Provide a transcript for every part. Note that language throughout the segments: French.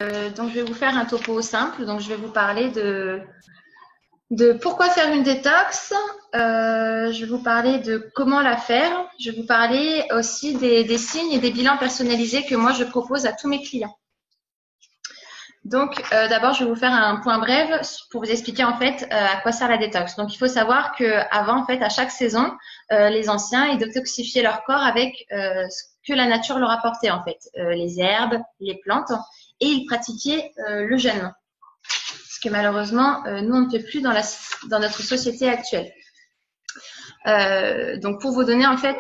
Donc, je vais vous faire un topo simple. Donc, je vais vous parler de pourquoi faire une détox. Je vais vous parler de comment la faire. Je vais vous parler aussi des signes et des bilans personnalisés que moi, je propose à tous mes clients. Donc, d'abord, je vais vous faire un point bref pour vous expliquer en fait à quoi sert la détox. Donc, il faut savoir qu'avant, en fait, à chaque saison, les anciens, ils détoxifiaient leur corps avec ce que la nature leur apportait en fait, les herbes, les plantes, et ils pratiquaient le jeûne. Ce que malheureusement, nous, on ne fait plus dans notre société actuelle. Donc pour vous donner en fait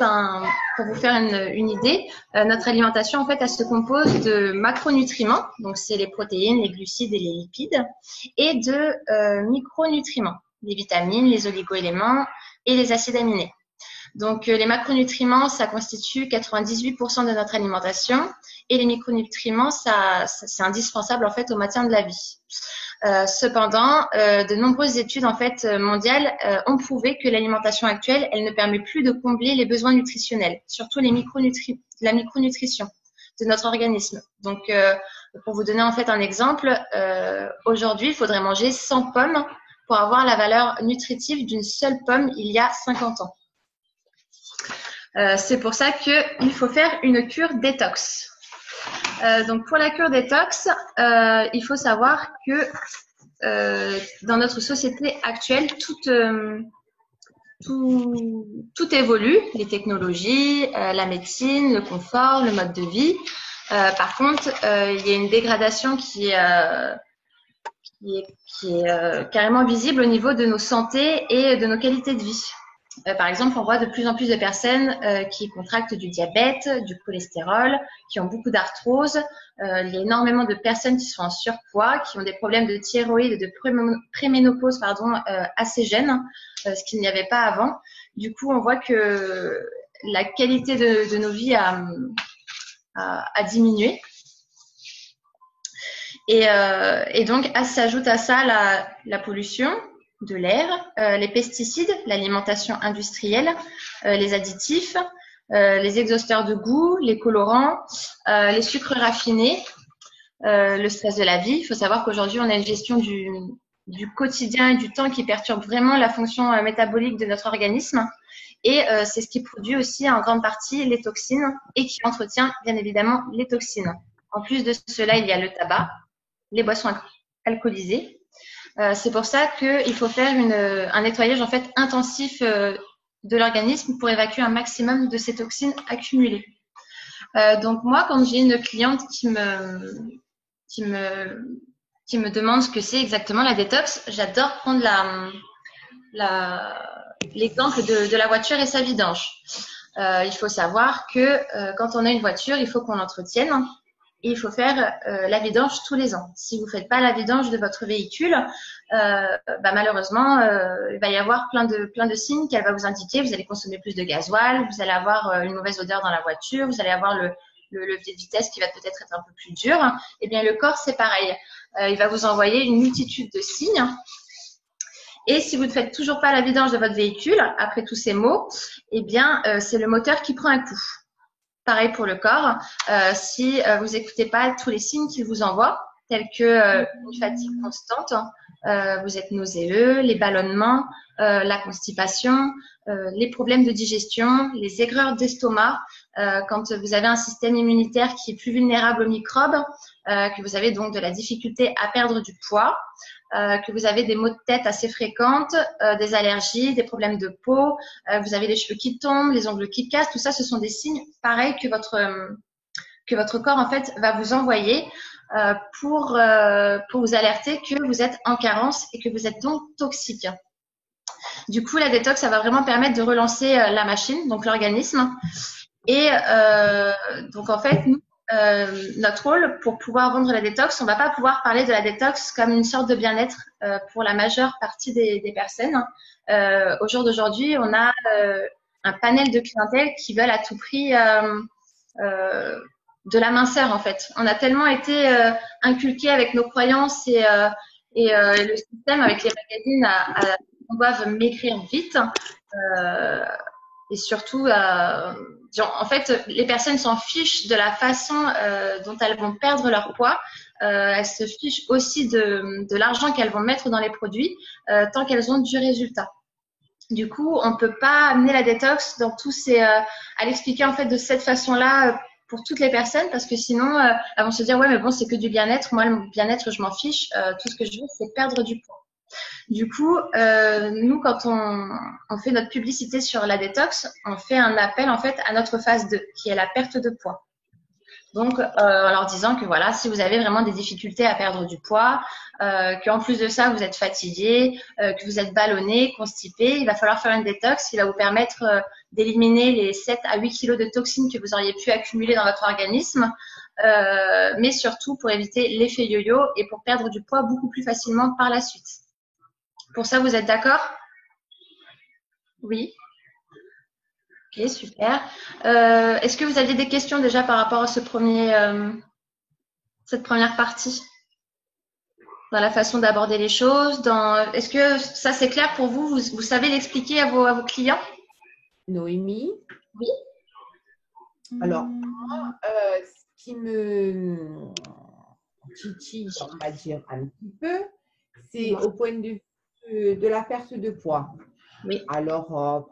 pour vous faire une idée, notre alimentation en fait elle se compose de macronutriments, donc c'est les protéines, les glucides et les lipides, et de micronutriments, les vitamines, les oligoéléments et les acides aminés. Donc les macronutriments ça constitue 98% de notre alimentation et les micronutriments c'est indispensable en fait au maintien de la vie. Cependant, de nombreuses études en fait mondiales ont prouvé que l'alimentation actuelle, elle ne permet plus de combler les besoins nutritionnels, surtout la micronutrition de notre organisme. Donc, pour vous donner en fait un exemple, aujourd'hui, il faudrait manger 100 pommes pour avoir la valeur nutritive d'une seule pomme il y a 50 ans. C'est pour ça qu'il faut faire une cure détox. Donc pour la cure détox, il faut savoir que dans notre société actuelle, tout évolue, les technologies, la médecine, le confort, le mode de vie. Par contre, il y a une dégradation qui est carrément visible au niveau de nos santé et de nos qualités de vie. Par exemple, on voit de plus en plus de personnes qui contractent du diabète, du cholestérol, qui ont beaucoup d'arthrose. Il y a énormément de personnes qui sont en surpoids, qui ont des problèmes de thyroïde et de préménopause assez jeunes, ce qu'il n'y avait pas avant. Du coup, on voit que la qualité de nos vies a diminué. Et donc, s'ajoute à ça la pollution de l'air, les pesticides, l'alimentation industrielle, les additifs, les exhausteurs de goût, les colorants, les sucres raffinés, le stress de la vie. Il faut savoir qu'aujourd'hui, on a une gestion du quotidien et du temps qui perturbe vraiment la fonction métabolique de notre organisme. Et c'est ce qui produit aussi en grande partie les toxines et qui entretient bien évidemment les toxines. En plus de cela, il y a le tabac, les boissons alcoolisées. C'est pour ça qu'il faut faire un nettoyage en fait intensif de l'organisme pour évacuer un maximum de ces toxines accumulées. Donc moi, quand j'ai une cliente qui me demande ce que c'est exactement la détox, j'adore prendre l'exemple de la voiture et sa vidange. Il faut savoir que quand on a une voiture, il faut qu'on l'entretienne. Et il faut faire la vidange tous les ans. Si vous ne faites pas la vidange de votre véhicule, malheureusement, il va y avoir plein de signes qu'elle va vous indiquer. Vous allez consommer plus de gasoil, vous allez avoir une mauvaise odeur dans la voiture, vous allez avoir le levier de vitesse qui va peut-être être un peu plus dur. Eh bien, le corps, c'est pareil. Il va vous envoyer une multitude de signes. Et si vous ne faites toujours pas la vidange de votre véhicule, après tous ces maux, eh bien, c'est le moteur qui prend un coup. Pareil pour le corps, si vous n'écoutez pas tous les signes qu'il vous envoie, tels que une fatigue constante, vous êtes nauséeux, les ballonnements, la constipation, les problèmes de digestion, les aigreurs d'estomac, quand vous avez un système immunitaire qui est plus vulnérable aux microbes, que vous avez donc de la difficulté à perdre du poids, que vous avez des maux de tête assez fréquentes, des allergies, des problèmes de peau, vous avez les cheveux qui tombent, les ongles qui cassent, tout ça, ce sont des signes pareils que votre corps en fait va vous envoyer pour vous alerter que vous êtes en carence et que vous êtes donc toxique. Du coup, la détox, ça va vraiment permettre de relancer la machine, donc l'organisme. Et donc en fait, nous, notre rôle pour pouvoir vendre la détox, on va pas pouvoir parler de la détox comme une sorte de bien-être pour la majeure partie des personnes. Au jour d'aujourd'hui, on a un panel de clientèle qui veulent à tout prix de la minceur en fait. On a tellement été inculqués avec nos croyances et le système avec les magazines on doit maigrir vite. Et surtout, en fait, les personnes s'en fichent de la façon dont elles vont perdre leur poids. elles se fichent aussi de l'argent qu'elles vont mettre dans les produits tant qu'elles ont du résultat. Du coup, on ne peut pas amener la détox dans tous ces, à l'expliquer en fait de cette façon-là pour toutes les personnes parce que sinon, elles vont se dire ouais mais bon c'est que du bien-être. Moi le bien-être je m'en fiche. Tout ce que je veux c'est perdre du poids. Du coup, nous quand on fait notre publicité sur la détox, on fait un appel en fait à notre phase 2 qui est la perte de poids. Donc, en leur disant que voilà, si vous avez vraiment des difficultés à perdre du poids, qu'en plus de ça, vous êtes fatigué, que vous êtes ballonné, constipé, il va falloir faire une détox qui va vous permettre d'éliminer les 7 à 8 kilos de toxines que vous auriez pu accumuler dans votre organisme, mais surtout pour éviter l'effet yo-yo et pour perdre du poids beaucoup plus facilement par la suite. Pour ça, vous êtes d'accord? Oui. Ok, super. Est-ce que vous aviez des questions déjà par rapport à cette première partie? Dans la façon d'aborder les choses, est-ce que ça c'est clair pour vous? Vous savez l'expliquer à vos clients? Noémie? Oui. Alors, moi, ce qui me titille, on va dire un petit peu, c'est au point de vue de la perte de poids. Oui. Alors,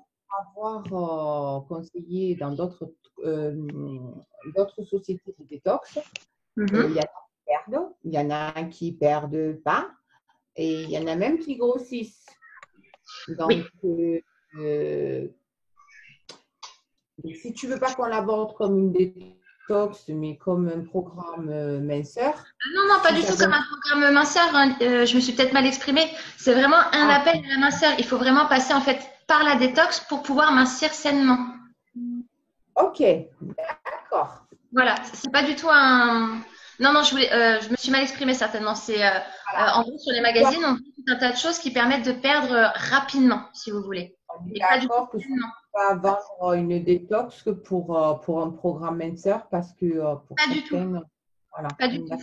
pour avoir conseillé dans d'autres sociétés de détox, il y en a qui perdent, il y en a qui perdent pas, et il y en a même qui grossissent. Donc, si tu veux pas qu'on l'aborde comme une détox, mais comme un programme minceur. Non, pas du tout comme un programme minceur. Hein. Je me suis peut-être mal exprimée. C'est vraiment un appel à la minceur. Il faut vraiment passer en fait par la détox pour pouvoir mincir sainement. Ok, d'accord. Voilà, c'est pas du tout un. Non, je me suis mal exprimée certainement. C'est en gros sur les magazines, on fait tout un tas de choses qui permettent de perdre rapidement, si vous voulez. On est d'accord que je ne peux pas vendre une détox que pour un programme minceur parce que pour pas certaines, du tout. Voilà. Pas du tout.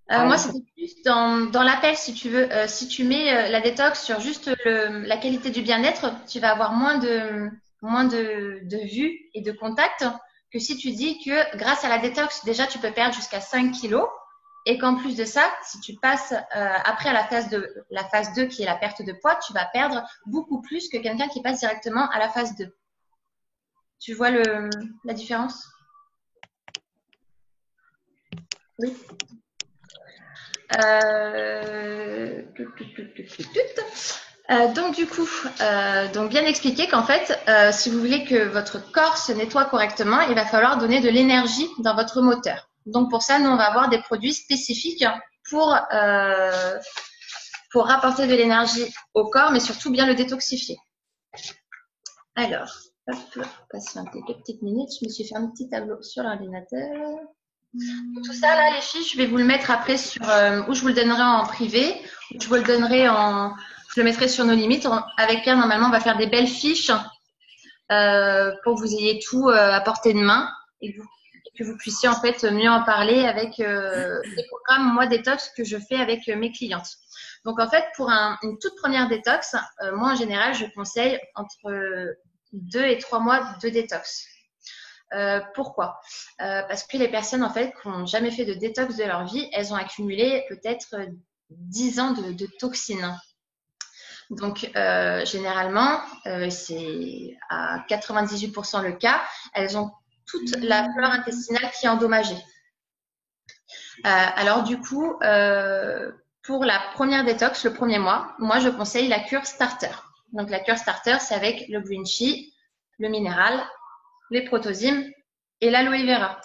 Moi, c'était plus dans l'appel, si tu veux. Si tu mets la détox sur juste la qualité du bien-être, tu vas avoir moins de vues et de contacts que si tu dis que grâce à la détox, déjà, tu peux perdre jusqu'à 5 kilos. Et qu'en plus de ça, si tu passes après à la phase 2 qui est la perte de poids, tu vas perdre beaucoup plus que quelqu'un qui passe directement à la phase 2. Tu vois la différence? Oui. Donc du coup, donc bien expliquer qu'en fait, si vous voulez que votre corps se nettoie correctement, il va falloir donner de l'énergie dans votre moteur. Donc pour ça, nous on va avoir des produits spécifiques pour rapporter de l'énergie au corps, mais surtout bien le détoxifier. Alors, hop, patientez quelques petites minutes. Je me suis fait un petit tableau sur l'ordinateur. Tout ça, là, les fiches, je vais vous le mettre après sur où je vous le donnerai en privé, où je vous le donnerai je le mettrai sur nos limites. Avec Pierre, normalement, on va faire des belles fiches pour que vous ayez tout à portée de main et que vous puissiez en fait mieux en parler avec les programmes moi détox que je fais avec mes clientes. Donc en fait, pour une toute première détox, moi en général, je conseille entre 2 et 3 mois de détox. Pourquoi? Parce que les personnes en fait qui n'ont jamais fait de détox de leur vie, elles ont accumulé peut-être 10 ans de toxines. Donc généralement, c'est à 98% le cas, elles ont toute la flore intestinale qui est endommagée. Alors du coup, pour la première détox, le premier mois, moi je conseille la cure starter. Donc la cure starter, c'est avec le green tea, le minéral, les protozymes et l'aloe vera.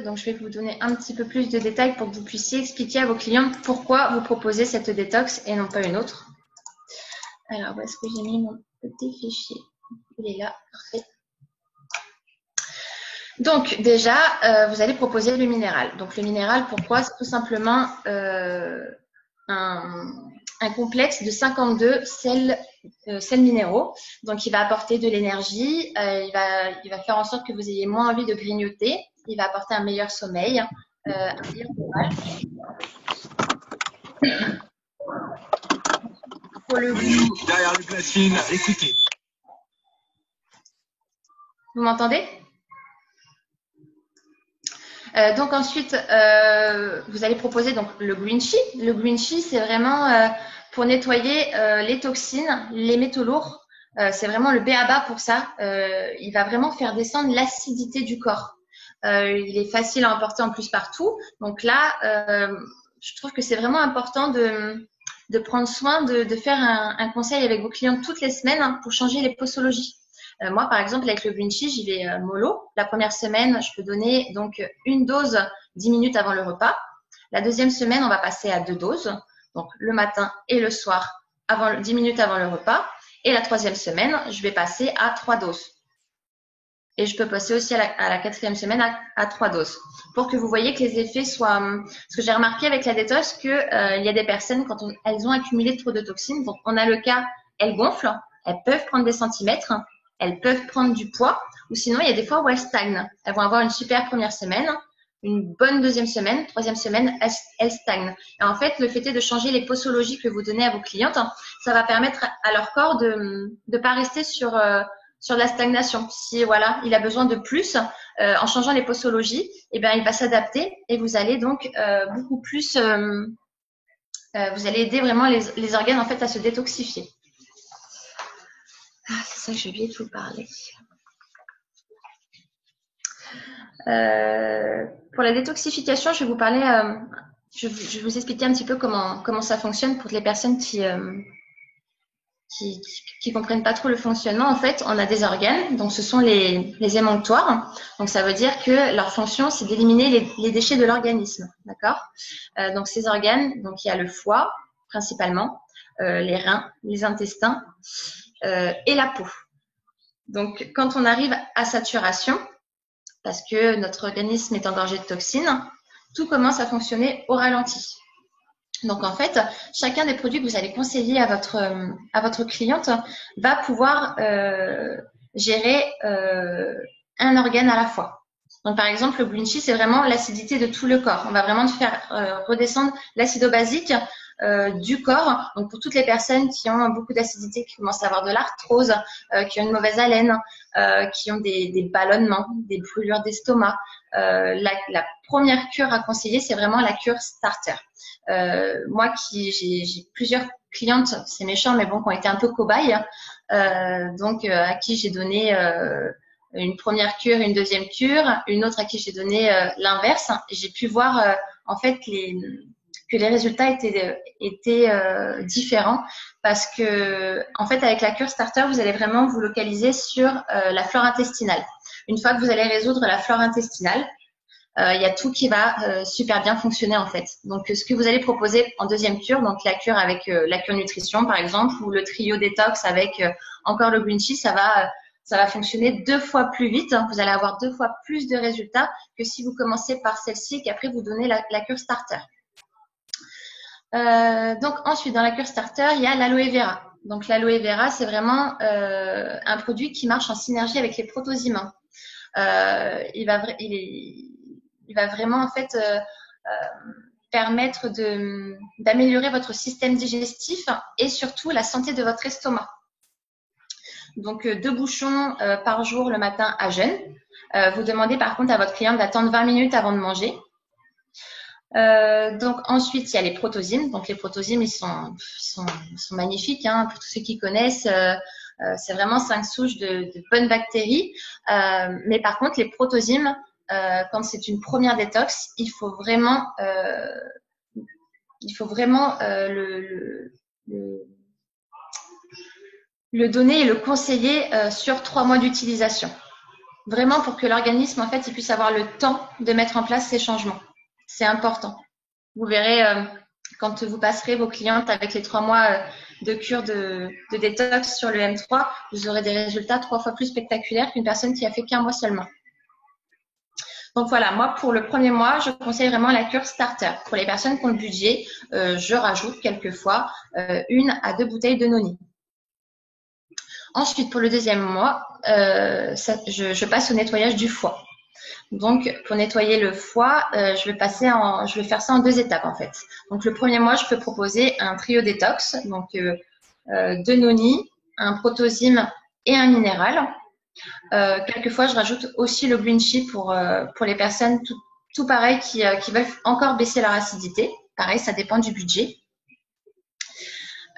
Donc, je vais vous donner un petit peu plus de détails pour que vous puissiez expliquer à vos clients pourquoi vous proposez cette détox et non pas une autre. Alors, où est-ce que j'ai mis mon petit fichier? Il est là, parfait. Donc, déjà, vous allez proposer le minéral. Donc, le minéral, pourquoi? C'est tout simplement un complexe de 52 sels minéraux. Donc, il va apporter de l'énergie, il va faire en sorte que vous ayez moins envie de grignoter, il va apporter un meilleur sommeil, un meilleur moral. Derrière le platine, écoutez. Vous m'entendez? Donc ensuite, vous allez proposer donc le green tea. Le green tea, c'est vraiment pour nettoyer les toxines, les métaux lourds. C'est vraiment le b.a.-ba pour ça. Il va vraiment faire descendre l'acidité du corps. Il est facile à emporter en plus partout. Donc là, je trouve que c'est vraiment important de prendre soin de faire un conseil avec vos clients toutes les semaines hein, pour changer les posologies. Moi, par exemple, avec le green tea, j'y vais mollo. La première semaine, je peux donner donc une dose 10 minutes avant le repas. La deuxième semaine, on va passer à 2 doses, donc le matin et le soir, 10 minutes avant le repas. Et la troisième semaine, je vais passer à 3 doses. Et je peux passer aussi à la quatrième semaine à 3 doses. Pour que vous voyez que les effets soient… Parce que j'ai remarqué avec la détox qu'il y a des personnes, quand elles ont accumulé trop de toxines, donc on a le cas, elles gonflent, elles peuvent prendre des centimètres, elles peuvent prendre du poids, ou sinon, il y a des fois où elles stagnent. Elles vont avoir une super première semaine, une bonne deuxième semaine, troisième semaine, elles stagnent. Et en fait, le fait est de changer les posologies que vous donnez à vos clientes, ça va permettre à leur corps de ne pas rester sur de la stagnation. Si voilà, il a besoin de plus, en changeant les posologies, eh bien, il va s'adapter et vous allez donc beaucoup plus, vous allez aider vraiment les organes en fait à se détoxifier. Ah, c'est ça que j'ai oublié de vous parler. Pour la détoxification, je vais vous parler, je vais vous expliquer un petit peu comment ça fonctionne pour les personnes qui comprennent pas trop le fonctionnement. En fait, on a des organes, donc ce sont les émonctoires. Donc ça veut dire que leur fonction, c'est d'éliminer les déchets de l'organisme, d'accord? Donc ces organes, donc il y a le foie principalement, les reins, les intestins et la peau. Donc quand on arrive à saturation, parce que notre organisme est engorgé de toxines, tout commence à fonctionner au ralenti. Donc en fait, chacun des produits que vous allez conseiller à votre cliente va pouvoir gérer un organe à la fois. Donc par exemple, le green tea, c'est vraiment l'acidité de tout le corps. On va vraiment faire redescendre l'acido-basique du corps. Donc pour toutes les personnes qui ont beaucoup d'acidité, qui commencent à avoir de l'arthrose, qui ont une mauvaise haleine, qui ont des ballonnements, des brûlures d'estomac, la première cure à conseiller, c'est vraiment la cure starter. Moi, j'ai plusieurs clientes, c'est méchant, mais bon, qui ont été un peu cobayes, donc à qui j'ai donné une première cure, une deuxième cure, une autre à qui j'ai donné l'inverse. J'ai pu voir en fait que les résultats étaient différents parce que en fait avec la cure starter, vous allez vraiment vous localiser sur la flore intestinale. Une fois que vous allez résoudre la flore intestinale, il y a tout qui va super bien fonctionner en fait. Donc ce que vous allez proposer en deuxième cure, donc la cure avec la cure nutrition par exemple, ou le trio détox avec encore le green tea, ça va fonctionner 2 fois plus vite. Vous allez avoir 2 fois plus de résultats que si vous commencez par celle-ci et qu'après vous donnez la cure starter. Donc ensuite dans la cure starter, il y a l'aloe vera. Donc l'aloe vera, c'est vraiment un produit qui marche en synergie avec les protozymes. Il va vraiment en fait permettre d'améliorer votre système digestif et surtout la santé de votre estomac. Donc 2 bouchons par jour le matin à jeûne. Vous demandez par contre à votre cliente d'attendre 20 minutes avant de manger. Donc ensuite il y a les protozymes. Donc les protozymes ils sont magnifiques hein, pour tous ceux qui connaissent. C'est vraiment 5 souches de bonnes bactéries. Mais par contre les protozymes, quand c'est une première détox, il faut vraiment le donner et le conseiller sur 3 mois d'utilisation. Vraiment pour que l'organisme en fait il puisse avoir le temps de mettre en place ces changements. C'est important. Vous verrez quand vous passerez vos clientes avec les 3 mois de cure de détox sur le M3, vous aurez des résultats 3 fois plus spectaculaires qu'une personne qui a fait qu'1 mois seulement. Donc voilà, moi pour le premier mois, je conseille vraiment la cure starter. Pour les personnes qui ont le budget, je rajoute quelquefois 1 à 2 bouteilles de noni. Ensuite, pour le deuxième mois, je passe au nettoyage du foie. Donc, pour nettoyer le foie, je vais faire ça en 2 étapes en fait. Donc, le premier mois, je peux proposer un trio détox, donc 2 noni, un protozyme et un minéral. Quelquefois, je rajoute aussi le green tea pour les personnes tout pareil, qui veulent encore baisser leur acidité. Pareil, ça dépend du budget.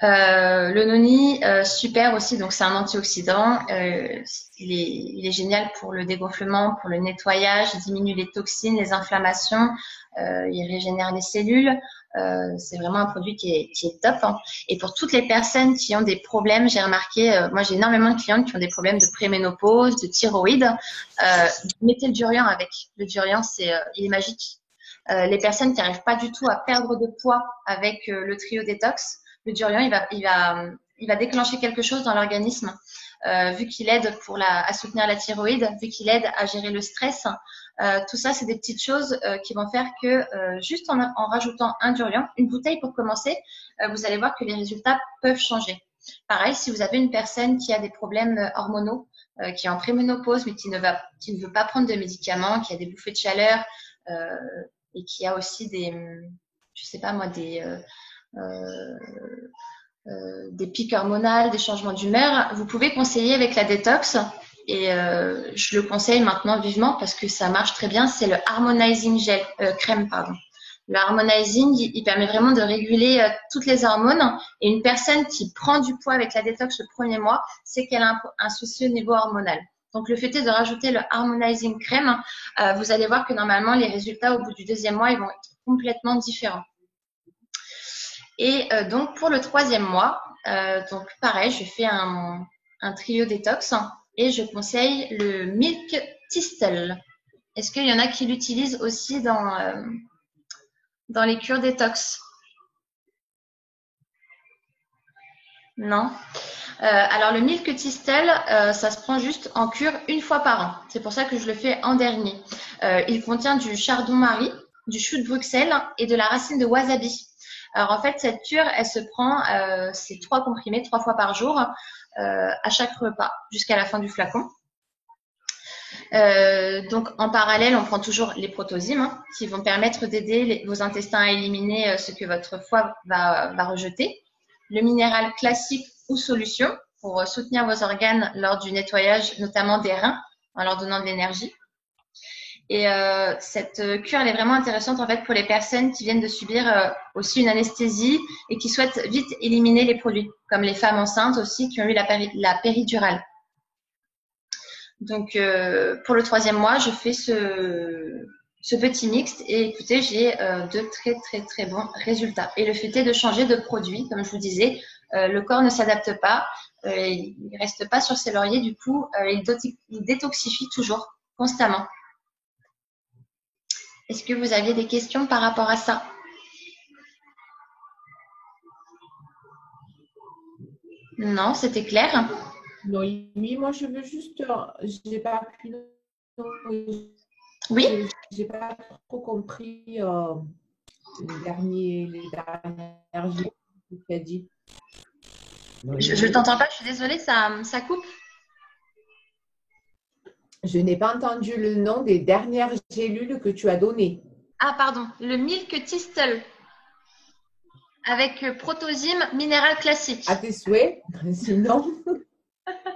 Le noni, super aussi, donc c'est un antioxydant. Il est génial pour le dégonflement, pour le nettoyage, il diminue les toxines, les inflammations, il régénère les cellules. C'est vraiment un produit qui est top. Hein. Et pour toutes les personnes qui ont des problèmes, j'ai remarqué, moi j'ai énormément de clientes qui ont des problèmes de préménopause, de thyroïde. Mettez le durian avec. Le durian, il est magique. Les personnes qui n'arrivent pas du tout à perdre de poids avec le trio détox, le durian, il va déclencher quelque chose dans l'organisme, vu qu'il aide à soutenir la thyroïde, vu qu'il aide à gérer le stress. Tout ça, c'est des petites choses qui vont faire que juste en rajoutant un durian, une bouteille pour commencer, vous allez voir que les résultats peuvent changer. Pareil, si vous avez une personne qui a des problèmes hormonaux, qui est en préménopause, mais qui ne veut pas prendre de médicaments, qui a des bouffées de chaleur, et qui a aussi je sais pas moi, des pics hormonales, des changements d'humeur, vous pouvez conseiller avec la détox. Et je le conseille maintenant vivement parce que ça marche très bien. C'est le Harmonizing crème, pardon. Le Harmonizing, il permet vraiment de réguler toutes les hormones. Et une personne qui prend du poids avec la détox le premier mois, c'est qu'elle a un souci au niveau hormonal. Donc, le fait est de rajouter le Harmonizing crème, vous allez voir que normalement, les résultats au bout du 2e mois, ils vont être complètement différents. Et donc, pour le 3e mois, donc pareil, je fais un trio détox et je conseille le Milk Thistle. Est-ce qu'il y en a qui l'utilisent aussi dans les cures détox? Non. Alors, le Milk Thistle, ça se prend juste en cure une fois par an. C'est pour ça que je le fais en dernier. Il contient du chardon-marie, du chou de Bruxelles et de la racine de wasabi. Alors, en fait, cette cure, elle se prend, c'est 3 comprimés, 3 fois par jour, à chaque repas, jusqu'à la fin du flacon. Donc, en parallèle, on prend toujours les protozymes qui vont permettre d'aider vos intestins à éliminer ce que votre foie va rejeter. Le minéral classique ou solution pour soutenir vos organes lors du nettoyage, notamment des reins, en leur donnant de l'énergie. Et cette cure, elle est vraiment intéressante en fait pour les personnes qui viennent de subir aussi une anesthésie et qui souhaitent vite éliminer les produits, comme les femmes enceintes aussi qui ont eu la péridurale. Donc, pour le 3e mois, je fais ce petit mixte et écoutez, j'ai de très, très, très bons résultats. Et le fait est de changer de produit, comme je vous disais, le corps ne s'adapte pas, il ne reste pas sur ses lauriers, du coup, il détoxifie toujours, constamment. Est-ce que vous aviez des questions par rapport à ça? Non, c'était clair? Non, oui, moi je veux juste, j'ai pas pu, Oui. J'ai pas trop compris les dernières jours que tu as dit. Je ne t'entends pas, je suis désolée, ça coupe. Je n'ai pas entendu le nom des dernières gélules que tu as données. Ah, pardon, le Milk Thistle avec protozyme minéral classique. À tes souhaits, sinon,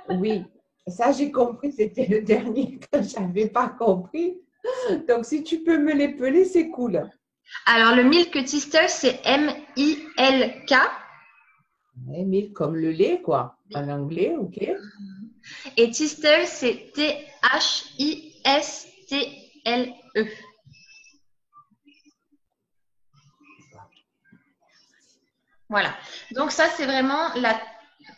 oui, ça j'ai compris, c'était le dernier que je n'avais pas compris. Donc, si tu peux me l'épeler, c'est cool. Alors, le Milk Thistle, c'est M-I-L-K. Milk comme le lait, quoi, en anglais, ok. Et Thistle, c'est T-H-I-S-T-L-E. Voilà. Donc, ça, c'est vraiment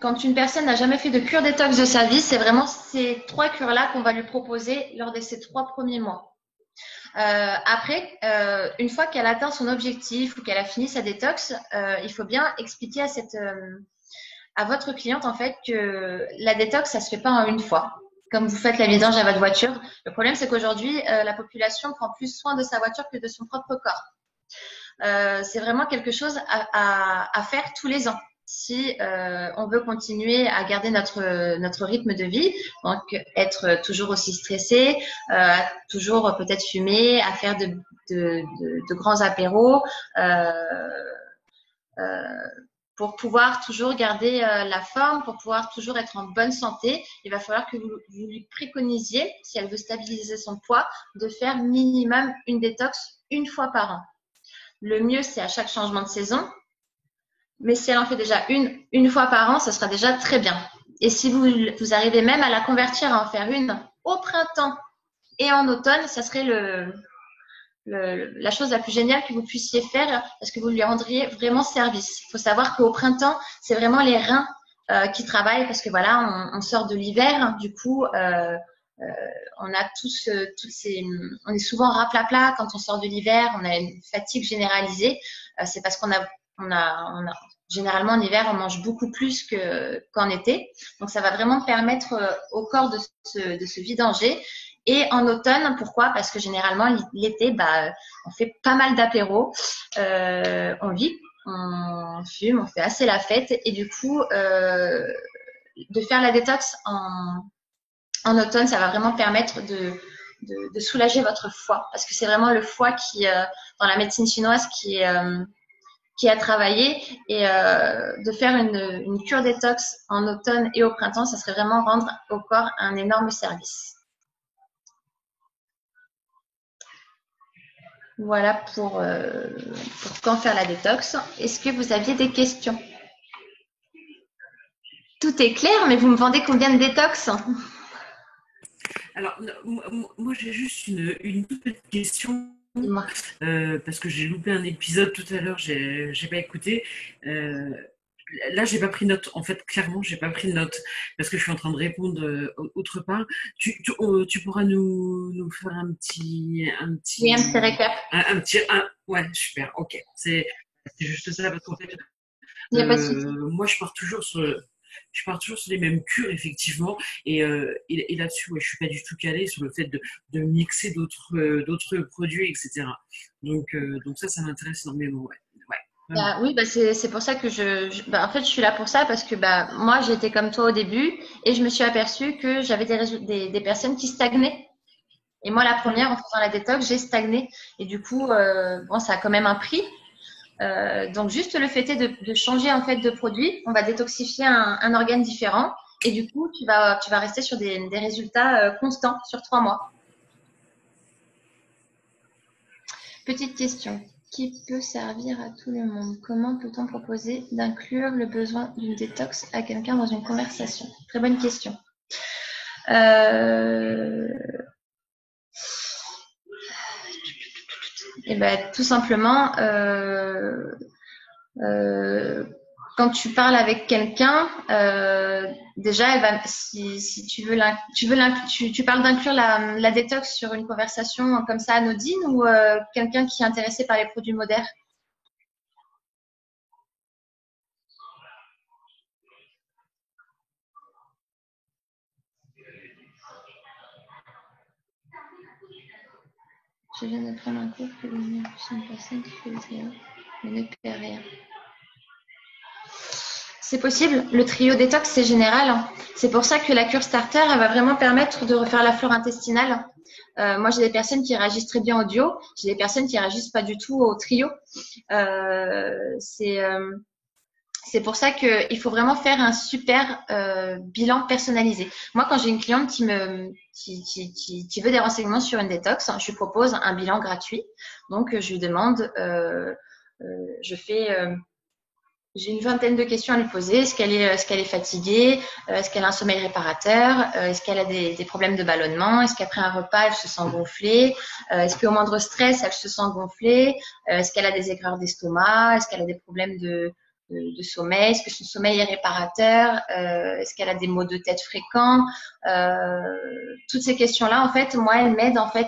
quand une personne n'a jamais fait de cure détox de sa vie, c'est vraiment ces 3 cures-là qu'on va lui proposer lors de ces 3 premiers mois. Après, une fois qu'elle atteint son objectif ou qu'elle a fini sa détox, il faut bien expliquer à votre cliente en fait que la détox, ça se fait pas en une fois. Comme vous faites la vidange à votre voiture, le problème c'est qu'aujourd'hui, la population prend plus soin de sa voiture que de son propre corps. C'est vraiment quelque chose à faire tous les ans. Si on veut continuer à garder notre rythme de vie, donc être toujours aussi stressé, toujours peut-être fumer, à faire de grands apéros, pour pouvoir toujours garder la forme, pour pouvoir toujours être en bonne santé, il va falloir que vous lui préconisiez, si elle veut stabiliser son poids, de faire minimum une détox une fois par an. Le mieux, c'est à chaque changement de saison. Mais si elle en fait déjà une fois par an, ça sera déjà très bien. Et si vous arrivez même à la convertir à en faire une au printemps et en automne, ça serait la chose la plus géniale que vous puissiez faire parce que vous lui rendriez vraiment service. Il faut savoir qu'au printemps, c'est vraiment les reins qui travaillent parce que voilà, on sort de l'hiver, du coup, on a on est souvent raplapla quand on sort de l'hiver, on a une fatigue généralisée. C'est parce généralement en hiver, on mange beaucoup plus qu'en été. Donc, ça va vraiment permettre au corps de se vidanger. Et en automne, pourquoi? Parce que généralement, l'été, on fait pas mal d'apéros, on vit, on fume, on fait assez la fête. Et du coup, de faire la détox en automne, ça va vraiment permettre de soulager votre foie. Parce que c'est vraiment le foie qui, dans la médecine chinoise, qui a travaillé. Et de faire une cure détox en automne et au printemps, ça serait vraiment rendre au corps un énorme service. Voilà pour quand faire la détox. Est-ce que vous aviez des questions? Tout est clair, mais vous me vendez combien de détox? Alors, moi j'ai juste une toute petite question. Parce que j'ai loupé un épisode tout à l'heure, j'ai pas écouté. Là, j'ai pas pris note. En fait, clairement, j'ai pas pris de note parce que je suis en train de répondre autre part. Tu pourras nous faire un petit Oui, un petit récap. Ouais, super. Ok. C'est juste ça parce qu'en fait, il n'y a pas de souci. moi, je pars toujours sur les mêmes cures, effectivement. Et là-dessus, ouais, je suis pas du tout calée sur le fait de mixer d'autres produits, etc. Donc ça m'intéresse énormément. Ouais. Oui, c'est pour ça que en fait, je suis là pour ça parce que moi, j'étais comme toi au début et je me suis aperçue que j'avais des personnes qui stagnaient. Et moi, la première, en faisant la détox, j'ai stagné. Et du coup, ça a quand même un prix. Donc, juste le fait est de changer en fait de produit, on va détoxifier un organe différent. Et du coup, tu vas rester sur des résultats constants sur 3 mois. Petite question. Qui peut servir à tout le monde? Comment peut-on proposer d'inclure le besoin d'une détox à quelqu'un dans une conversation? Très bonne question. Tout simplement, quand tu parles avec quelqu'un, déjà, si tu parles d'inclure la détox sur une conversation comme ça anodine ou quelqu'un qui est intéressé par les produits modernes? Je viens de prendre un cours que une personne qui fait le trio, mais ne perd rien. C'est possible. Le trio détox, c'est général. C'est pour ça que la cure starter, elle va vraiment permettre de refaire la flore intestinale. Moi, j'ai des personnes qui réagissent très bien au duo. J'ai des personnes qui réagissent pas du tout au trio. C'est pour ça qu'il faut vraiment faire un super bilan personnalisé. Moi, quand j'ai une cliente qui veut des renseignements sur une détox, je lui propose un bilan gratuit. Donc, je lui demande, j'ai une vingtaine de questions à lui poser. Est-ce qu'elle est fatiguée? Est-ce qu'elle a un sommeil réparateur? Est-ce qu'elle a des problèmes de ballonnement? Est-ce qu'après un repas, elle se sent gonflée? Est-ce qu'au moindre stress, elle se sent gonflée? Est-ce qu'elle a des aigreurs d'estomac? Est-ce qu'elle a des problèmes de sommeil? Est-ce que son sommeil est réparateur? Est-ce qu'elle a des maux de tête fréquents? Toutes ces questions-là, en fait, moi, elles m'aident en fait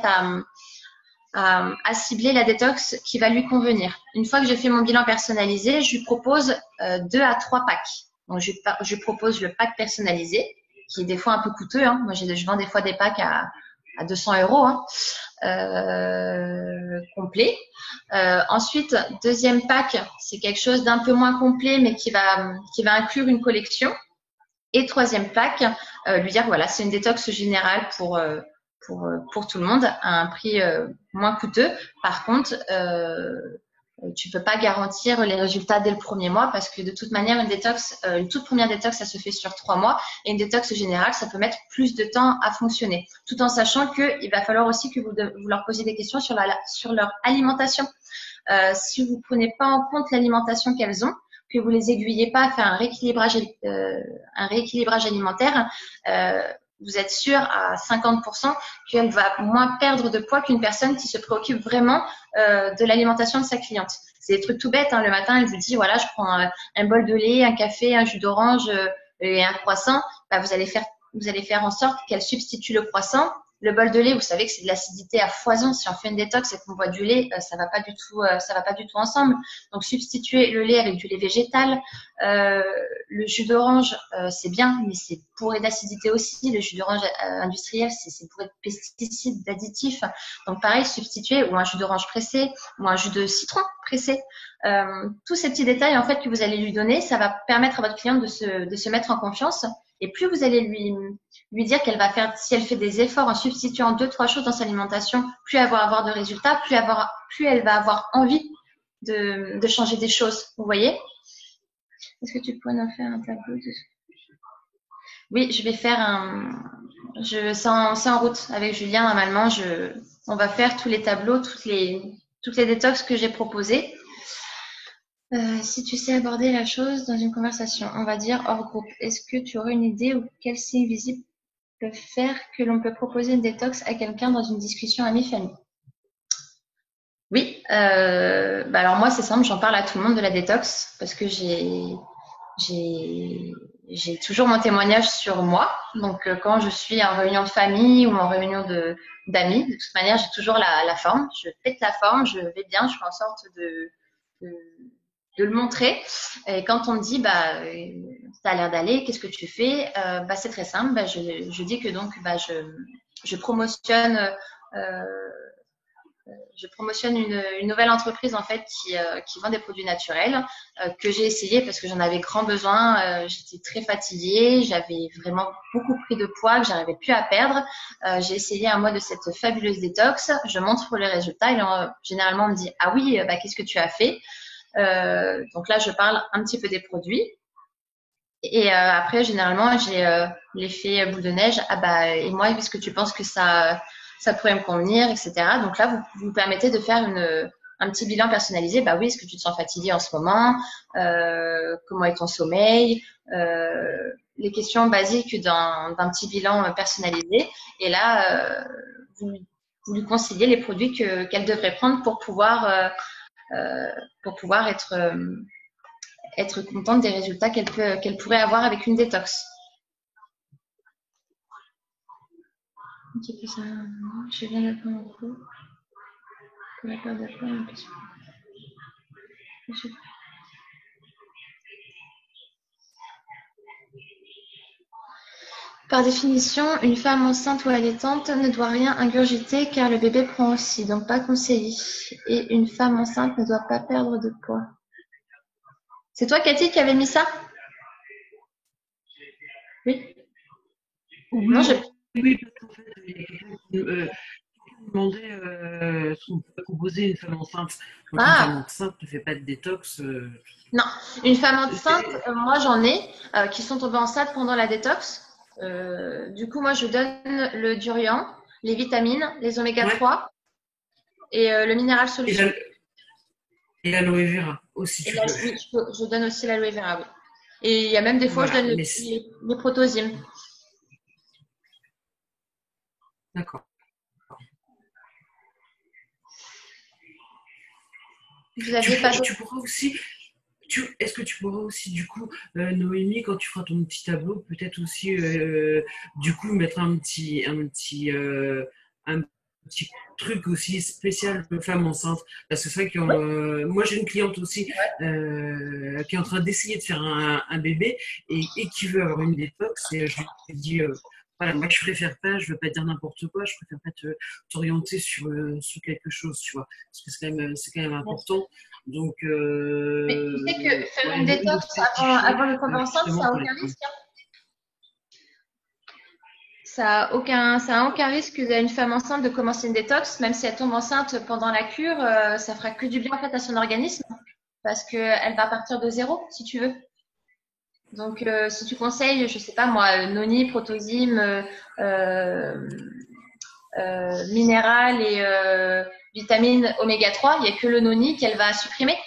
à cibler la détox qui va lui convenir. Une fois que j'ai fait mon bilan personnalisé, je lui propose 2 à 3 packs. Donc, je propose le pack personnalisé, qui est des fois un peu coûteux. Moi, je vends des fois des packs à 200 €, complet. Ensuite, deuxième pack, c'est quelque chose d'un peu moins complet, mais qui va inclure une collection. Et troisième pack, lui dire voilà, c'est une détox générale pour tout le monde à un prix moins coûteux. Par contre, tu peux pas garantir les résultats dès le premier mois parce que de toute manière, une toute première détox, ça se fait sur 3 mois et une détox générale, ça peut mettre plus de temps à fonctionner. Tout en sachant qu'il va falloir aussi que vous leur posiez des questions sur leur alimentation. Si vous prenez pas en compte l'alimentation qu'elles ont, que vous les aiguillez pas à faire un rééquilibrage alimentaire, vous êtes sûr à 50% qu'elle va moins perdre de poids qu'une personne qui se préoccupe vraiment de l'alimentation de sa cliente. C'est des trucs tout bêtes. Hein. Le matin, elle vous dit, voilà, je prends un bol de lait, un café, un jus d'orange et un croissant. Bah, vous allez faire en sorte qu'elle substitue le croissant. Le bol de lait, vous savez que c'est de l'acidité à foison. Si on fait une détox et qu'on boit du lait, ça va pas du tout ensemble. Donc, substituer le lait avec du lait végétal. Le jus d'orange, c'est bien, mais c'est bourré d'acidité aussi. Le jus d'orange industriel, c'est bourré de pesticides, d'additifs. Donc, pareil, substituer ou un jus d'orange pressé ou un jus de citron pressé. Tous ces petits détails, en fait, que vous allez lui donner, ça va permettre à votre cliente de se mettre en confiance. Et plus vous allez lui dire qu'elle va faire, si elle fait des efforts en substituant 2-3 choses dans sa alimentation, plus elle va avoir de résultats, plus elle va avoir envie de changer des choses. Vous voyez? Est-ce que tu pourrais nous faire un tableau de... Oui, je vais faire c'est en route avec Julien. Normalement, on va faire tous les tableaux, toutes les détox que j'ai proposées. Si tu sais aborder la chose dans une conversation, on va dire hors groupe, est-ce que tu aurais une idée ou quel signe visible peut faire que l'on peut proposer une détox à quelqu'un dans une discussion amie-famille? Oui, alors moi c'est simple, j'en parle à tout le monde de la détox parce que j'ai toujours mon témoignage sur moi. Donc quand je suis en réunion de famille ou en réunion d'amis, de toute manière j'ai toujours la forme. Je pète la forme, je vais bien, je fais en sorte de le montrer. Et quand on me dit, ça a l'air d'aller, qu'est-ce que tu fais? C'est très simple. Je dis que donc, je promotionne une nouvelle entreprise en fait qui vend des produits naturels que j'ai essayé parce que j'en avais grand besoin. J'étais très fatiguée, j'avais vraiment beaucoup pris de poids que j'arrivais plus à perdre. J'ai essayé un mois de cette fabuleuse détox. Je montre les résultats et généralement on me dit ah oui, qu'est-ce que tu as fait? Donc là, je parle un petit peu des produits. Et après, généralement, j'ai l'effet boule de neige. Et moi, est-ce que tu penses que ça pourrait me convenir, etc. Donc là, vous permettez de faire un petit bilan personnalisé. Oui, est-ce que tu te sens fatigué en ce moment? Comment est ton sommeil? Les questions basiques d'un petit bilan personnalisé. Et là, vous lui conseillez les produits qu'elle devrait prendre pour pouvoir être contente des résultats qu'elle pourrait avoir avec une détox. Un petit peu ça. Je viens d'apprendre un coup. Pour la perte de poids, par définition, une femme enceinte ou allaitante ne doit rien ingurgiter car le bébé prend aussi, donc pas conseillé. Et une femme enceinte ne doit pas perdre de poids. C'est toi, Cathy, qui avait mis ça? Oui. Oui, non, oui, parce qu'en fait, il y a quelqu'un qui me demandait ce qu'on peut composer une femme enceinte. Donc, une femme enceinte ne fait pas de détox. Non, une femme enceinte, moi j'en ai qui sont tombées enceintes pendant la détox. Du coup, moi je donne le durian, les vitamines, les oméga 3 et le minéral solution. Et l'aloe vera aussi. Oui, je donne aussi l'aloe vera, oui. Et il y a même des fois, je donne les protosymes. D'accord. Vous aviez pas tu pourras aussi. Est-ce que tu pourras aussi, du coup, Noémie, quand tu feras ton petit tableau, peut-être aussi, du coup, mettre un petit truc aussi spécial de femme enceinte. Parce que c'est vrai que moi, j'ai une cliente aussi qui est en train d'essayer de faire un bébé et qui veut avoir une détox. Et je lui ai dit, voilà, moi, je préfère pas, je veux pas dire n'importe quoi, je préfère pas t'orienter sur quelque chose, tu vois. Parce que c'est quand même important. Donc, mais tu sais que faire une détox avant de tomber enceinte, ça n'a aucun risque. Ça a aucun risque à une femme enceinte de commencer une détox, même si elle tombe enceinte pendant la cure, ça fera que du bien en fait à son organisme parce qu'elle va partir de zéro, si tu veux. Donc, si tu conseilles, je sais pas moi, noni, protosime, minéral et vitamine oméga 3, il n'y a que le noni qu'elle va supprimer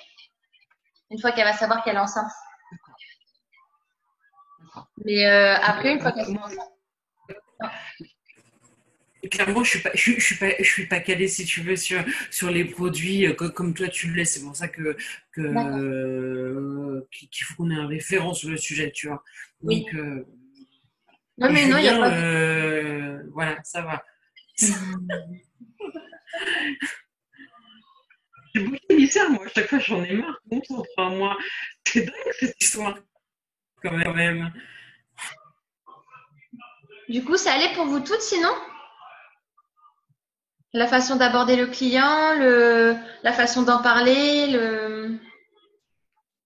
une fois qu'elle va savoir qu'elle est enceinte. Mais après, une fois qu'elle est enceinte. Clairement, je suis pas calée si tu veux sur les produits comme toi tu le laisses. C'est pour ça qu'il faut qu'on ait un référent sur le sujet, tu vois. Oui. Donc, Non, mais non, il n'y a pas de... voilà, ça va. J'ai beaucoup d'émissaires, moi. À chaque fois, j'en ai marre. Enfin, moi, c'est dingue cette histoire, quand même. Du coup, ça allait pour vous toutes, sinon? La façon d'aborder le client, la façon d'en parler,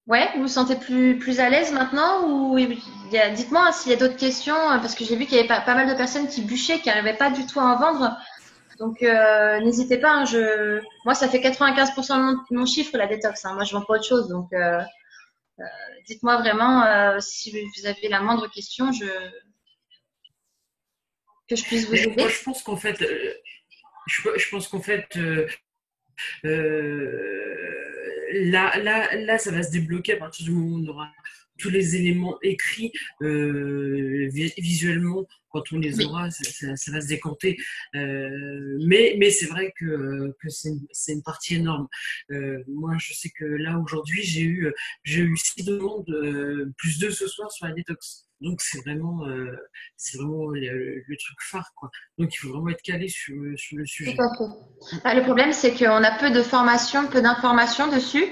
Ouais, vous vous sentez plus à l'aise maintenant ou dites-moi s'il y a d'autres questions parce que j'ai vu qu'il y avait pas mal de personnes qui bûchaient, qui n'arrivaient pas du tout à en vendre. Donc n'hésitez pas. Moi, ça fait 95% de mon chiffre la détox. Moi, je vends pas autre chose. Donc dites-moi vraiment si vous avez la moindre question, que je puisse vous aider. Moi, je pense qu'en fait, là, ça va se débloquer à partir du moment où on aura tous les éléments écrits visuellement. Quand on les aura, ça va se décanter. Mais c'est vrai que c'est une partie énorme. Moi, je sais que là, aujourd'hui, j'ai eu 6 demandes, plus 2 ce soir sur la détox. Donc, c'est vraiment le truc phare, quoi. Donc, il faut vraiment être calé sur le sujet. Tout à fait. Le problème, c'est qu'on a peu d'informations dessus.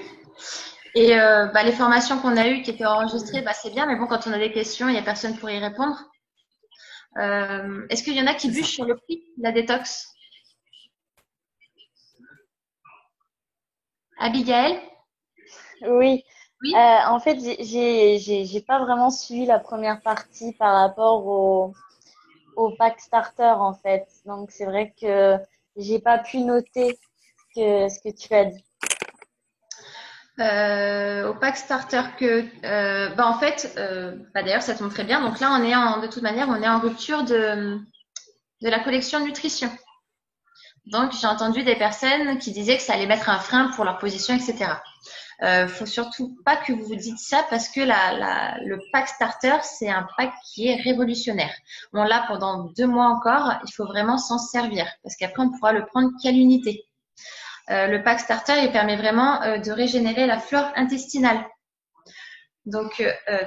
Et les formations qu'on a eues qui étaient enregistrées, c'est bien, mais bon, quand on a des questions, il n'y a personne pour y répondre. Est-ce qu'il y en a qui bûchent sur le prix de la détox? Abigail? Oui. Oui. En fait, j'ai pas vraiment suivi la première partie par rapport au pack starter, en fait. Donc, c'est vrai que j'ai pas pu noter ce que tu as dit. Au pack starter en fait, d'ailleurs, ça tombe très bien. Donc là, de toute manière, on est en rupture de la collection nutrition. Donc, j'ai entendu des personnes qui disaient que ça allait mettre un frein pour leur position, etc. Faut surtout pas que vous vous dites ça parce que le pack starter, c'est un pack qui est révolutionnaire. On l'a pendant 2 mois encore. Il faut vraiment s'en servir parce qu'après, on pourra le prendre qu'à l'unité. Le pack starter, il permet vraiment de régénérer la flore intestinale. Donc,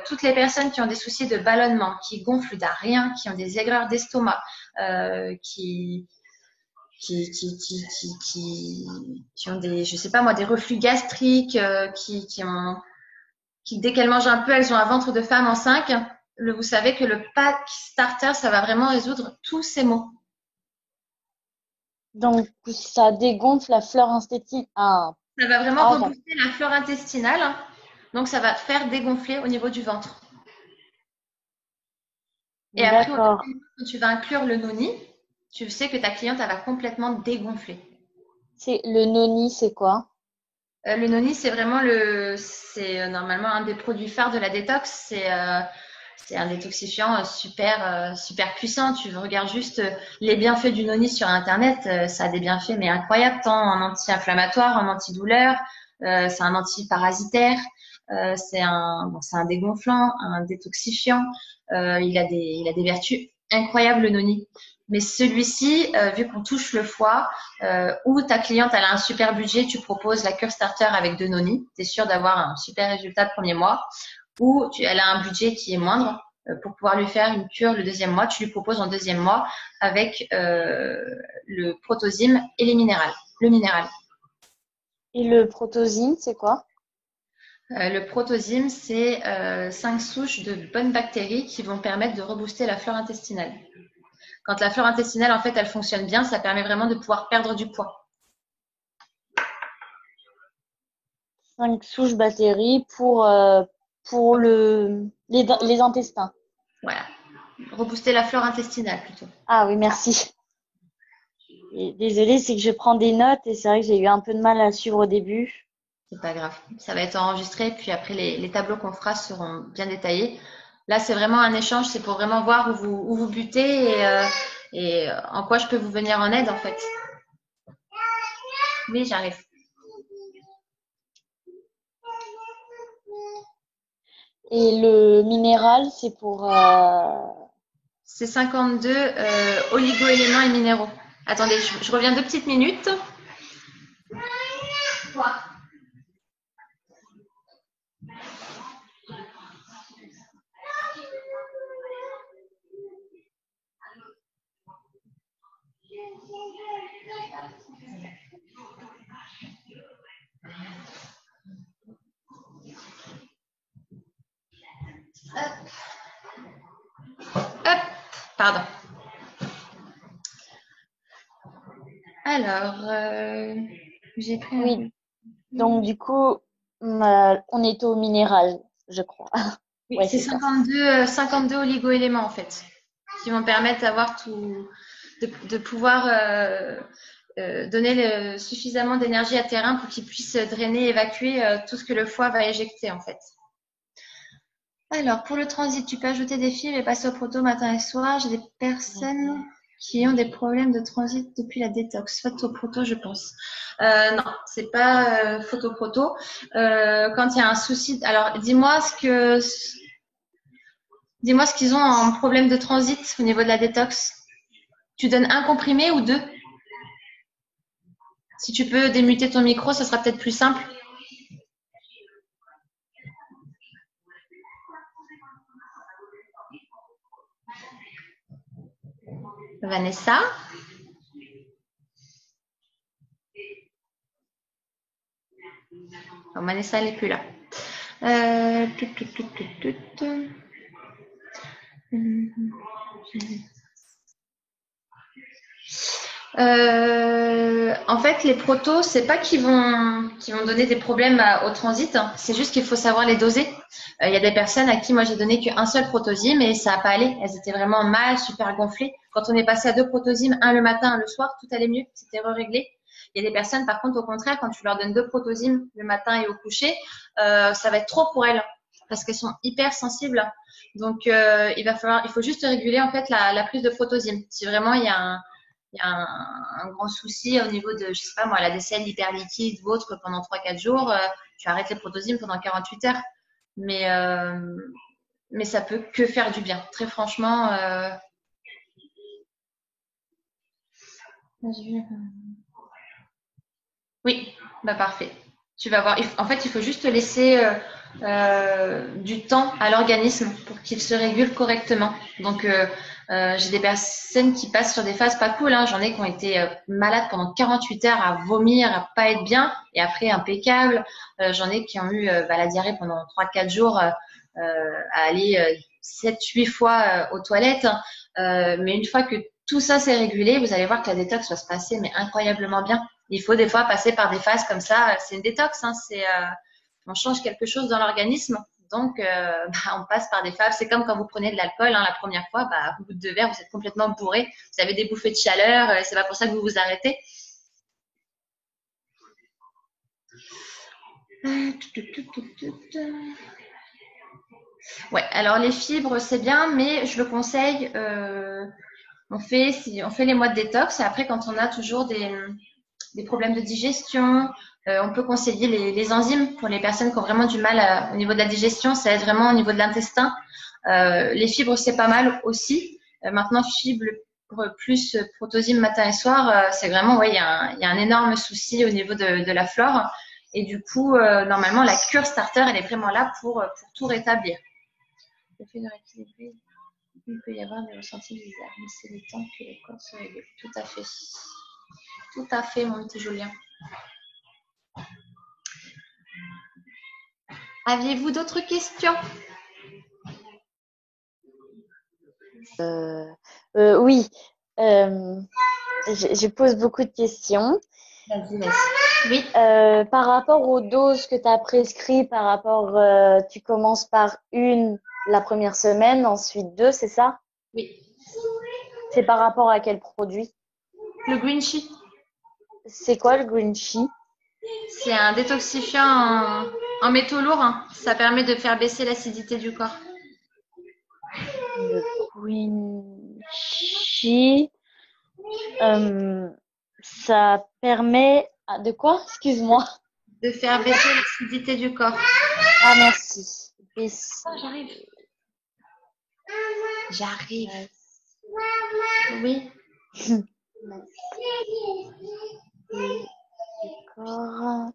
toutes les personnes qui ont des soucis de ballonnement, qui gonflent d'un qui ont des aigreurs d'estomac, qui ont je sais pas moi, des reflux gastriques, qui dès qu'elles mangent un peu, elles ont un ventre de femme en 5. Vous savez que le pack starter, ça va vraiment résoudre tous ces maux. Donc, ça dégonfle la flore intestinale. Ça va vraiment rebooster la flore intestinale. Donc, ça va faire dégonfler au niveau du ventre. Et après, quand tu vas inclure le noni, tu sais que ta cliente, elle va complètement dégonfler. Le noni, c'est quoi? Le noni, c'est vraiment c'est normalement un des produits phares de la détox. C'est un détoxifiant super puissant. Tu regardes juste les bienfaits du noni sur Internet. Ça a des bienfaits mais incroyables, tant en anti-inflammatoire, en antidouleur. C'est un antiparasitaire. C'est un dégonflant, un détoxifiant. Il a des vertus incroyables, le noni. Mais celui-ci, vu qu'on touche le foie, ou ta cliente elle a un super budget, tu proposes la cure starter avec 2 noni, tu es sûr d'avoir un super résultat le premier mois, ou elle a un budget qui est moindre, pour pouvoir lui faire une cure le 2e mois, tu lui proposes en 2e mois avec le protosime et le minéral. Et le protosime, c'est quoi? Le protosime, c'est 5 souches de bonnes bactéries qui vont permettre de rebooster la flore intestinale. Quand la flore intestinale, en fait, elle fonctionne bien, ça permet vraiment de pouvoir perdre du poids. 5 souches bactéries pour les intestins. Voilà. rebooster la flore intestinale plutôt. Ah oui, merci. Et désolée, c'est que je prends des notes et c'est vrai que j'ai eu un peu de mal à suivre au début. C'est pas grave. Ça va être enregistré, puis après les tableaux qu'on fera seront bien détaillés. Là, c'est vraiment un échange, c'est pour vraiment voir où vous butez et en quoi je peux vous venir en aide en fait. Oui, j'arrive. Et le minéral, c'est pour… C'est 52 oligo-éléments et minéraux. Attendez, je reviens 2 petites minutes. Quoi? Hop, pardon. Alors, j'ai pris un… Oui, donc du coup, on est au minéral, je crois. Oui, Ouais, c'est c'est ça. 52 oligo-éléments en fait, qui vont permettre d'avoir de pouvoir donner suffisamment d'énergie à terrain pour qu'il puisse drainer, évacuer tout ce que le foie va éjecter en fait. Alors, pour le transit, tu peux ajouter des fibres et passer au proto matin et soir. J'ai des personnes qui ont des problèmes de transit depuis la détox. Photoproto, je pense. Non, c'est pas photoproto. Quand il y a un souci, alors dis-moi ce qu'ils ont en problème de transit au niveau de la détox. Tu donnes un comprimé ou deux? Si tu peux démuter ton micro, ce sera peut-être plus simple. Vanessa? Oh, Vanessa, elle n'est plus là. En fait, les protos, c'est pas qu'ils vont donner des problèmes au transit, hein. C'est juste qu'il faut savoir les doser. Il y a des personnes à qui moi j'ai donné qu'un seul protozyme et ça n'a pas allé. Elles étaient vraiment mal, super gonflées. Quand on est passé à 2 protozymes, un le matin, un le soir, tout allait mieux, c'était réglé. Il y a des personnes, par contre, au contraire, quand tu leur donnes 2 protozymes le matin et au coucher, ça va être trop pour elles parce qu'elles sont hyper sensibles. Donc, il faut juste réguler en fait la prise de protozyme. Si vraiment il y a un grand souci au niveau de, je sais pas moi, la décelle hyperliquide ou autre pendant 3-4 jours, tu arrêtes les protozymes pendant 48 heures. Mais ça peut que faire du bien. Très franchement. Oui, bah parfait. Tu vas voir. En fait, il faut juste laisser du temps à l'organisme pour qu'il se régule correctement. Donc, j'ai des personnes qui passent sur des phases pas cool, hein. J'en ai qui ont été malades pendant 48 heures à vomir, à pas être bien, et après impeccable. J'en ai qui ont eu la diarrhée pendant 3-4 jours, à aller 7-8 fois aux toilettes. Mais une fois que tout ça s'est régulé, vous allez voir que la détox va se passer mais incroyablement bien. Il faut des fois passer par des phases comme ça. C'est une détox, hein. On change quelque chose dans l'organisme. Donc, on passe par des phases. C'est comme quand vous prenez de l'alcool, hein, la première fois, au bout de 2 verres, vous êtes complètement bourré. Vous avez des bouffées de chaleur. C'est pas pour ça que vous vous arrêtez. Ouais, alors les fibres, c'est bien, mais je le conseille. On fait les mois de détox. Et après, quand on a toujours des problèmes de digestion, on peut conseiller les enzymes pour les personnes qui ont vraiment du mal au niveau de la digestion. Ça aide vraiment au niveau de l'intestin. Les fibres, c'est pas mal aussi. Maintenant, fibres plus protozyme matin et soir, c'est vraiment, ouais, il y a un énorme souci au niveau de la flore. Et du coup, normalement, la cure starter, elle est vraiment là pour tout rétablir. Le fait de rééquilibrer, il peut y avoir des ressentis bizarres, mais c'est le temps que le corps se régule. Tout à fait. Tout à fait, mon petit Julien. Aviez-vous d'autres questions? Oui, je pose beaucoup de questions. Vas-y. Oui. Par rapport aux doses que tu as prescrites, par rapport, tu commences par une la première semaine, ensuite 2, c'est ça? Oui. C'est par rapport à quel produit? Le green tea, C'est quoi le green tea? c'est un détoxifiant en métaux lourds, hein. Ça permet de faire baisser l'acidité du corps. Le green tea, ça permet de quoi? Excuse-moi. De faire baisser l'acidité du corps. Ah, merci. Baisser. J'arrive. J'arrive. Oui. D'accord.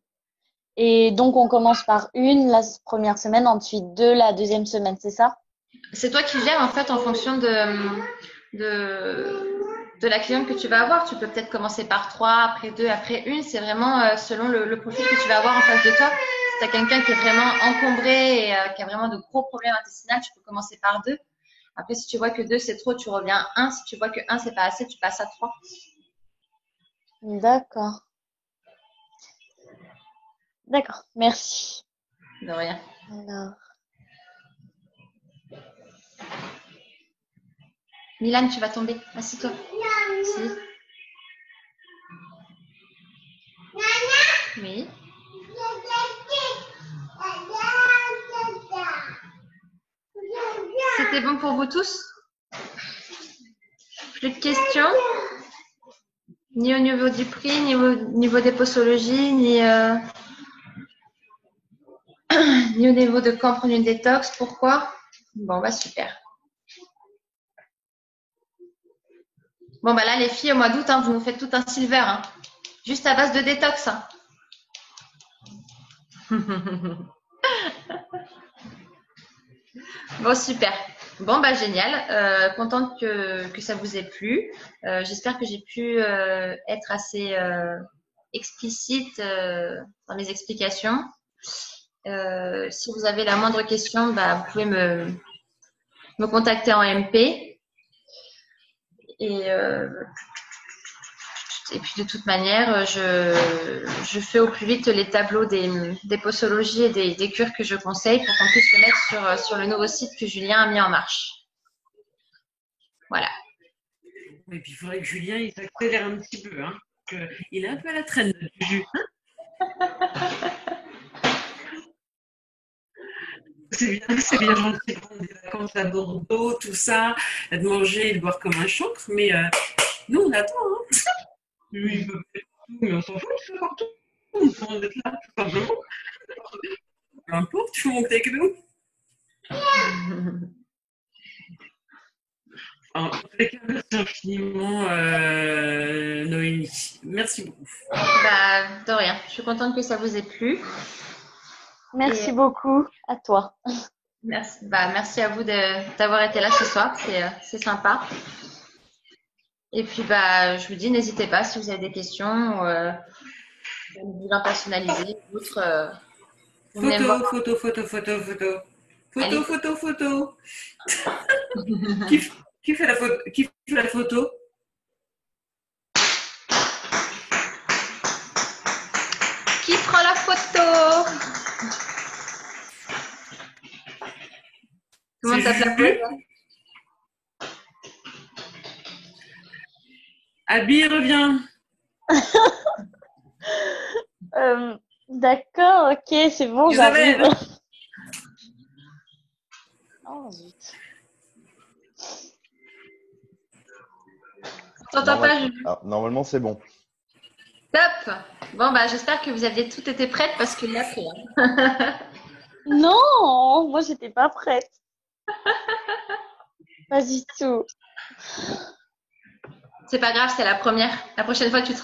Et donc, on commence par une la première semaine, ensuite deux la deuxième semaine, c'est ça? C'est toi qui gères en fait en fonction de la cliente que tu vas avoir. Tu peux peut-être commencer par 3, après 2, après une. C'est vraiment selon le profil que tu vas avoir en face de toi. Si tu as quelqu'un qui est vraiment encombré et qui a vraiment de gros problèmes intestinaux, tu peux commencer par 2. Après, si tu vois que 2 c'est trop, tu reviens à 1. Si tu vois que 1 c'est pas assez, tu passes à 3. D'accord. D'accord, merci. De rien. Alors, Milan, tu vas tomber. Assieds-toi. Si. Oui. C'était bon pour vous tous? Plus de questions? Ni au niveau du prix, ni au niveau des posologies, ni au niveau de quand prendre une détox. Pourquoi? Bon, bah super. Bon, bah là, les filles, au mois d'août, hein, vous nous faites tout un silver. Hein. Juste à base de détox. Hein. Bon, super. Bon, bah génial. Contente que ça vous ait plu. J'espère que j'ai pu être assez explicite dans mes explications. Si vous avez la moindre question, bah, vous pouvez me contacter en MP. Et puis de toute manière, je fais au plus vite les tableaux des posologies et des cures que je conseille pour qu'on puisse le mettre sur le nouveau site que Julien a mis en marche. Voilà. Et puis il faudrait que Julien il s'accélère un petit peu. Hein, il est un peu à la traîne, Juju. C'est bien gentil de prendre des vacances à Bordeaux, tout ça, de manger et de boire comme un chancre, mais nous on attend. Hein. Lui, il peut faire tout, mais on s'en fout, il fait partout. On peut être là, tout simplement. Peu importe, tu montes avec nous. En tout cas, merci infiniment, Noémie. Merci beaucoup. Bah, de rien. Je suis contente que ça vous ait plu. merci beaucoup à toi. Merci. Bah, merci à vous d'avoir été là ce soir. C'est sympa. Et puis, bah, je vous dis, n'hésitez pas si vous avez des questions, des bilan personnalisés, d'autres. Photo. Qui fait la photo? Qui prend la photo? Comment ça s'appelle? Abby revient. D'accord, ok, c'est bon, j'arrive. Oh zut. T'entends pas, Juju? Normalement, c'est bon. Top. Bon, bah, j'espère que vous aviez toutes été prêtes parce qu'il l'a fait. Hein. Non, moi j'étais pas prête. Pas du tout. C'est pas grave, c'est la première. La prochaine fois, tu te